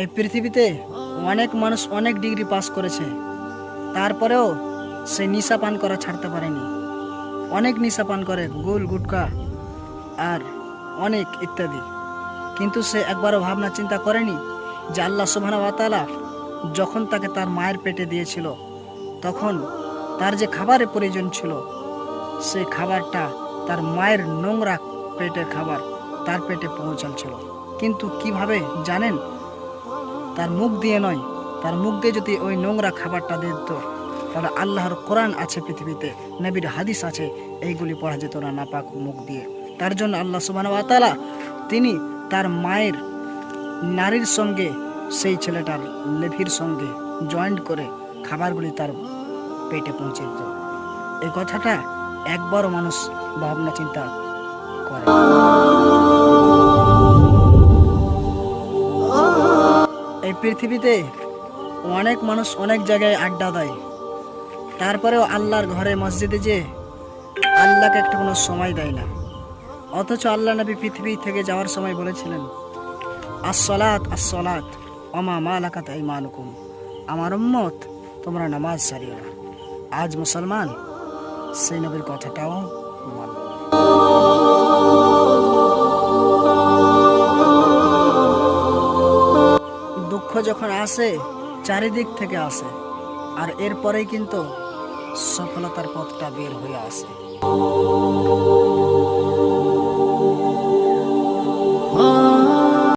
এই পৃথিবীতে অনেক মানুষ অনেক ডিগ্রি পাস করেছে, তারপরেও সে নেশা পান করা ছাড়তে পারেনি। অনেক নেশা পান করে, গুল গুটকা আর অনেক ইত্যাদি। কিন্তু সে একবারও ভাবনা চিন্তা করেনি যে আল্লাহ সুবহানাহু ওয়া তাআলা যখন তাকে তার মায়ের পেটে দিয়েছিল, তখন তার যে খাবারের প্রয়োজন ছিল, সেই খাবারটা তার মায়ের নোংরা পেটের খাবার তার পেটে পৌঁছাচ্ছিল। কিন্তু কিভাবে জানেন? তার মুখ দিয়ে নয়, তার মুখ দিয়ে যদি ওই নোংরা খাবারটা দিত, তাহলে আল্লাহর কোরআন আছে পৃথিবীতে, নবীর হাদিস আছে, এইগুলি পড়া যেত না নাপাক মুখ দিয়ে। তার জন্য আল্লাহ সুবহানাহু ওয়া তাআলা তিনি তার মায়ের নারীর সঙ্গে সেই ছেলেটার লেভির সঙ্গে জয়েন্ট করে খাবারগুলি তার পেটে পৌঁছে দিত। এই কথাটা একবারও মানুষ ভাবনা চিন্তা করে। এই পৃথিবীতে অনেক মানুষ অনেক জায়গায় আড্ডা দেয়, তারপরেও আল্লাহর ঘরে মসজিদে যে আল্লাহকে একটা কোনো সময় দেয় না। অথচ আল্লাহ নবী পৃথিবী থেকে যাওয়ার সময় বলেছিলেন, আসসালাত আসসালাত ওমা মালাকাত আইমানুকুম, আমার উম্মত তোমরা নামাজ সারিও না। আজ মুসলমান সেই নবীর কথাটাও মানল। দুঃখ যখন আসে চারিদিক থেকে আসে, আর এরপরেই কিন্তু সফলতার পথটা বের হয়ে আসে।